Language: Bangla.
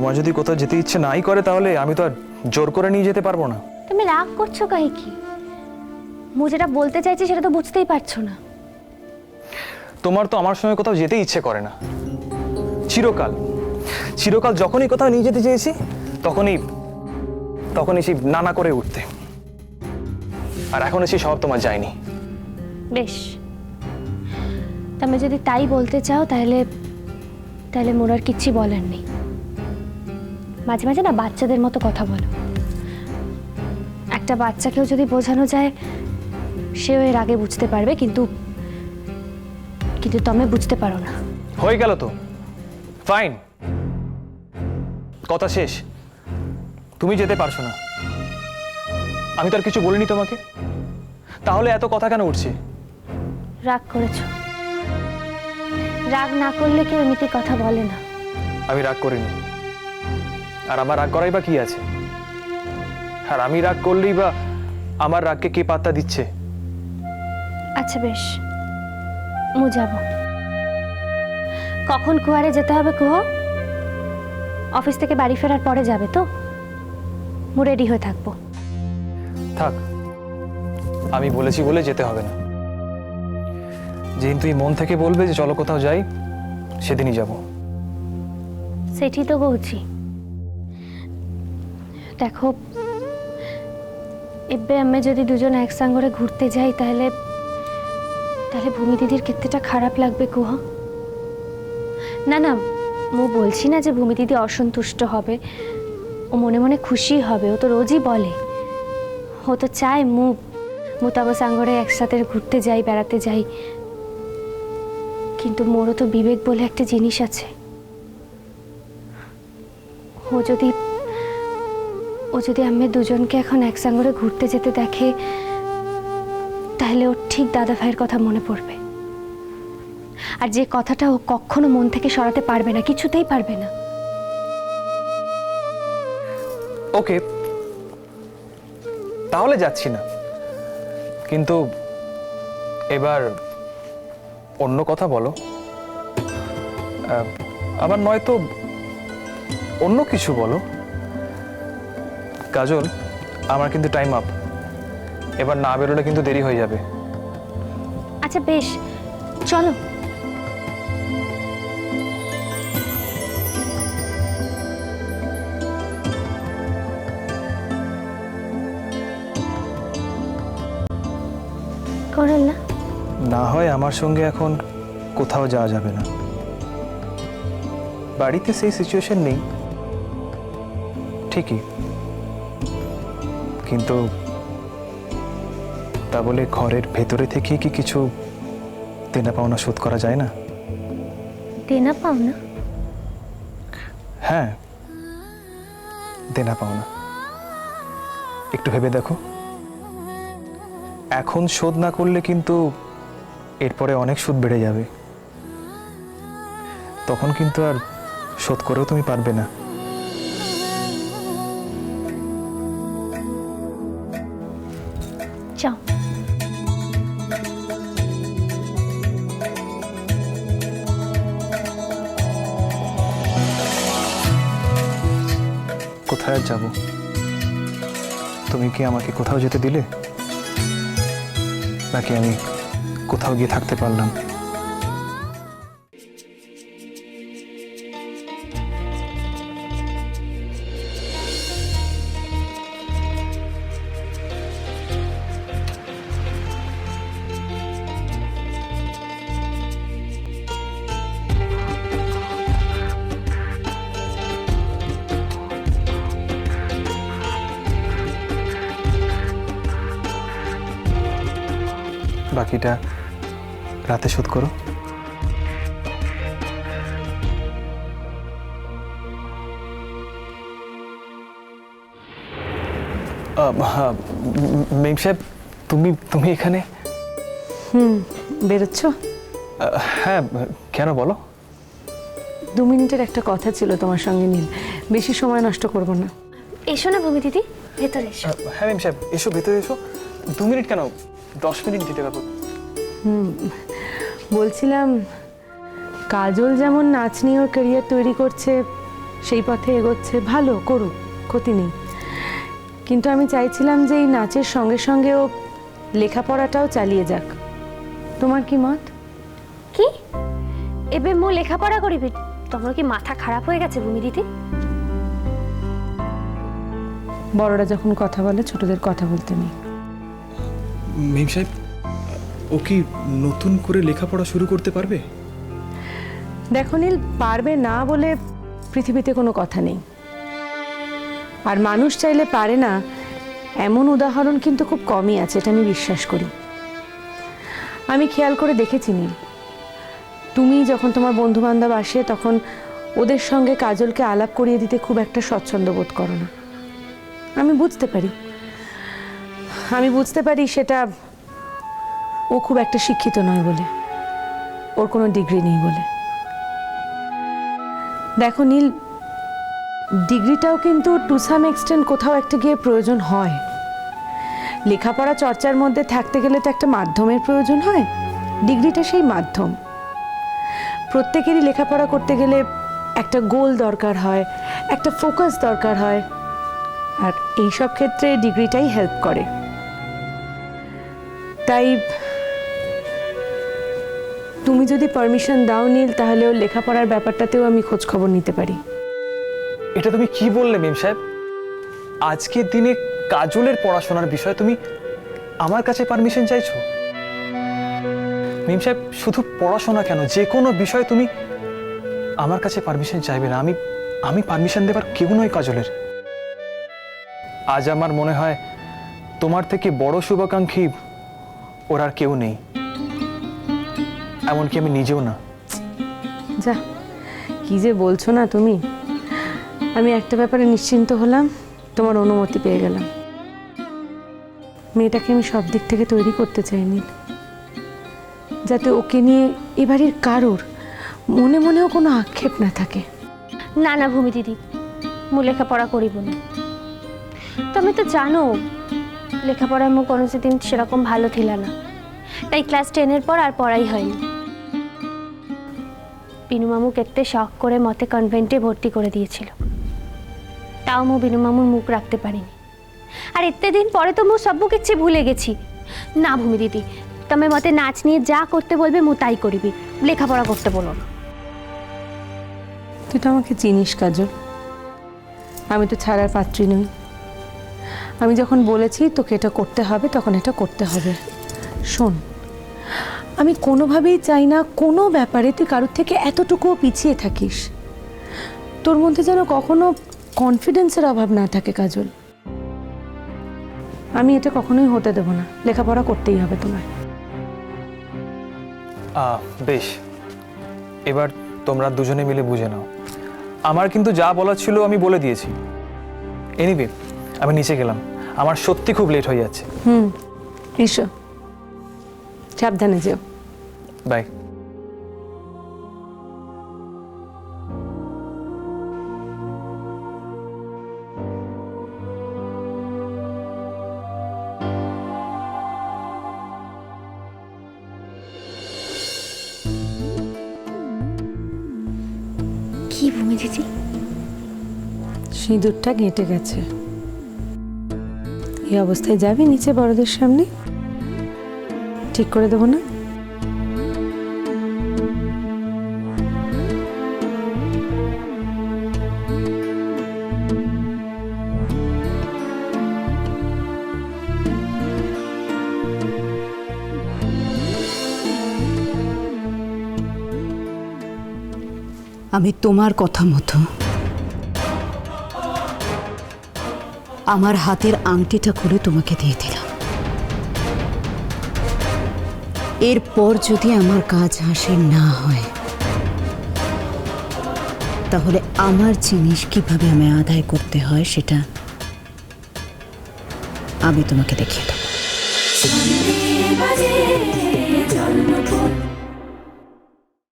তোমার যদি কোথাও যেতে ইচ্ছে নাই করে তাহলে আমি তো আর জোর করে নিয়ে যেতে পারবো না। তুমি রাগ করছো কাই কি? মু যেটা বলতে চাইছি সেটা তো বুঝতেই পারছো না। তোমার তো আমার সঙ্গে কোথাও যেতে ইচ্ছে করে না। চিরকাল চিরকাল যখনই কোথাও নিয়ে যেতে চেয়েছি তখনই সেই নানা করে উঠতে, আর এখন এসে সব তোমার যায়নি। বেশ, তুমি যদি তাই বলতে চাও তাহলে মোর আর কিচ্ছু বলার নেই। মাঝে মাঝে না বাচ্চাদের মতো কথা বলো। একটা বাচ্চাকেও যদি বোঝানো যায় সেও এর আগে বুঝতে পারবে, কিন্তু তুমি বুঝতে পারো না। হয়ে গেল তো, ফাইন, কথা শেষ। তুমি যেতে পারছো না, আমি তো আর কিছু বলিনি তোমাকে, তাহলে এত কথা কেন উঠছে? রাগ করেছো? রাগ না করলে কেউ এমনিতে কথা বলে না। আমি রাগ করিনি, আর আমার রাগ করাই বা কি আছে? আর আমি রাগ করলেই বা আমার রাগকে কে পাত্তা দিচ্ছে? আচ্ছা বেশ, মু যাব। কখন কুয়ারে যেতে হবে কুহ? অফিস থেকে বাড়ি ফেরার পরে যাবে তো? মু রেডি হয়ে থাকবো। থাক, আমি বলেছি বলে যেতে হবে না। যেদিন তুই মন থেকে বলবে যে চলো কোথাও যাই, সেদিনই যাব। সেটি তো বলছি। দেখো, এবে আমি যদি দুজন একসঙ্গে ঘুরতে যাই তাহলে ভূমি দিদির ক্ষেত্রেটা খারাপ লাগবে কুহ। না না, মু বলছি না যে ভূমি দিদি অসন্তুষ্ট হবে, ও মনে মনে খুশি হবে। ও তো রোজই বলে, ও তো চায় মু তব সাঙ্গরে একসাথে ঘুরতে যাই, বেড়াতে যাই। কিন্তু মোরও তো বিবেক বলে একটা জিনিস আছে। ও যদি আমি দুজনকে এখন একসঙ্গে ঘুরতে যেতে দেখে তাহলে ওর ঠিক দাদা ভাইয়ের কথা মনে পড়বে। আর যে কথাটা ও কখনো মন থেকে সরাতে পারবে না, কিছুতেই পারবে না। ওকে, তাহলে যাচ্ছি না, কিন্তু এবার অন্য কথা বলো। আবার নয়তো অন্য কিছু বলো। কাজল, আমার কিন্তু টাইম আপ, এবার না বেরোলে কিন্তু দেরি হয়ে যাবে। আচ্ছা বেশ, চলো। করল না? না হয় আমার সঙ্গে এখন কোথাও যাওয়া যাবে না। বাড়িতে সেই সিচুয়েশন নেই ঠিকই, কিন্তু তা বলে ঘরের ভেতরে থেকে কি কিছু দেনা পাওনা শোধ করা যায় না? দেনা পাওনা? হ্যাঁ, দেনা পাওনা। একটু ভেবে দেখো, এখন শোধ না করলে কিন্তু এরপরে অনেক সুদ বেড়ে যাবে। তখন কিন্তু আর শোধ করেও তুমি পারবে না। যাও। কোথায় আর যাবো? তুমি কি আমাকে কোথাও যেতে দিলে, নাকি আমি কোথাও গিয়ে থাকতে পারলাম? বাকিটা রাতে শোধ করো। মেম সাহেব, তুমি এখানে? বেরোচ্ছ? হ্যাঁ, কেন বলো? 2 মিনিটের একটা কথা ছিল তোমার সঙ্গে নীল, বেশি সময় নষ্ট করব না। এসো না ভূমি দিদি, ভেতরে এসো। হ্যাঁ মেম সাহেব, এসো, ভেতরে এসো। 2 মিনিট কেন, 10 মিনিট দিতে পারবো। বলছিলাম, কাজল যেমন নাচ নিয়ে ওর ক্যারিয়ার তৈরি করছে, সেই পথে এগোচ্ছে, ভালো করুক, ক্ষতি নেই। কিন্তু আমি চাইছিলাম যে এই নাচের সঙ্গে সঙ্গে ও লেখাপড়াটাও চালিয়ে যাক। তোমার কি মত? কি এবে মো লেখাপড়া করিবি? তোমার কি মাথা খারাপ হয়ে গেছে ভূমি দিদি? বড়রা যখন কথা বলে ছোটদের কথা বলতে নেই। মেম সাহেব, ও কি নতুন করে লেখাপড়া শুরু করতে পারবে? দেখো নীল, পারবে না বলে পৃথিবীতে কোনো কথা নেই। আর মানুষ চাইলে পারে না এমন উদাহরণ কিন্তু খুব কমই আছে, এটা আমি বিশ্বাস করি। আমি খেয়াল করে দেখেছি নীল, তুমি যখন তোমার বন্ধু বান্ধব আসে তখন ওদের সঙ্গে কাজলকে আলাপ করিয়ে দিতে খুব একটা স্বচ্ছন্দ বোধ করো না। আমি বুঝতে পারি সেটা ও খুব একটা শিক্ষিত নয় বলে, ওর কোনো ডিগ্রি নেই বলে। দেখো নীল, ডিগ্রিটাও কিন্তু টু সাম এক্সটেন্ট কোথাও একটা গিয়ে প্রয়োজন হয়। লেখাপড়া চর্চার মধ্যে থাকতে গেলে তো একটা মাধ্যমের প্রয়োজন হয়, ডিগ্রিটা সেই মাধ্যম। প্রত্যেকেরই লেখাপড়া করতে গেলে একটা গোল দরকার হয়, একটা ফোকাস দরকার হয়, আর এইসব ক্ষেত্রে ডিগ্রিটাই হেল্প করে। তাই তুমি যদি পারমিশন দাও নীল, তাহলে ওর লেখাপড়ার ব্যাপারটাতেও আমি খোঁজ খবর নিতে পারি। এটা তুমি কি বললে মেম সাহেব? আজকের দিনে কাজলের পড়াশোনার বিষয়ে তুমি আমার কাছে পারমিশন চাইছো? মেম সাহেব, শুধু পড়াশোনা কেন, যে কোনো বিষয়ে তুমি আমার কাছে পারমিশন চাইবে না? আমি পারমিশন দেবার কেউ নয় কাজলের। আজ আমার মনে হয় তোমার থেকে বড় শুভাকাঙ্ক্ষী ওর আর কেউ নেই, এমনকি আমি নিজেও না। যা, কি যে বলছো না তুমি। আমি একটা ব্যাপারে নিশ্চিন্ত হলাম, তোমার অনুমতি পেয়ে গেলাম। মেয়েটাকে আমি সব দিক থেকে তৈরি করতে চাইনি, যাতে ওকে নিয়ে এবারের কারোর মনে মনেও কোনো আক্ষেপ না থাকে। না না ভূমি দিদি, মো লেখাপড়া করিব না। তুমি তো জানো লেখাপড়ায় মো কোনো দিন সেরকম ভালো ছিল না, তাই ক্লাস 10-এর পর আর পড়াই হয়নি। বিনু মামু কেতে শখ করে মতে কনভেন্টে ভর্তি করে দিয়েছিল, তাও মো বিনু মামুর মুখ রাখতে পারিনি। আর এতে দিন পরে তো মো সব কিছু ভুলে গেছি। না ভূমি দিদি, তুমি মতে নাচ নিয়ে যা করতে বলবে মো তাই করিবি, লেখাপড়া করতে বলো না। তুই তো আমাকে চিনিস কাজল, আমি তো ছাড়ার পাত্রী নই। আমি যখন বলেছি তোকে এটা করতে হবে, তখন এটা করতে হবে। শোন, আমি কোনোভাবেই চাই না কোনো ব্যাপারে তুই কারোর থেকে এতটুকুও পিছিয়ে থাকিস। তোর মধ্যে যেন কখনো কনফিডেন্সের অভাব না থাকে কাজল। আমি এটা কখনোই হতে দেব না, লেখাপড়া করতেই হবে তোমায়। বেশ, এবার তোমরা দুজনে মিলে বুঝে নাও। আমার কিন্তু যা বলার ছিল আমি বলে দিয়েছি। এনিওয়ে, আমি নিচে গেলাম, আমার সত্যি খুব লেট হয়ে যাচ্ছে। এসো, সাবধানে যেও। বাই। কি ভূমি দিদি? সিঁদুরটা ঘেঁটে গেছে। এই অবস্থায় যাবি নিচে বড়দের সামনে? ঠিক করে দেবো না? আমি তোমার কথা মতো আমার হাতের আংটিটা করে তোমাকে দিয়ে দিলাম। এরপর যদি আমার কাজ হাসিল না হয়, তাহলে আমার জিনিস কিভাবে আমি আদায় করতে হয় সেটা আমি তোমাকে দেখিয়ে দেব।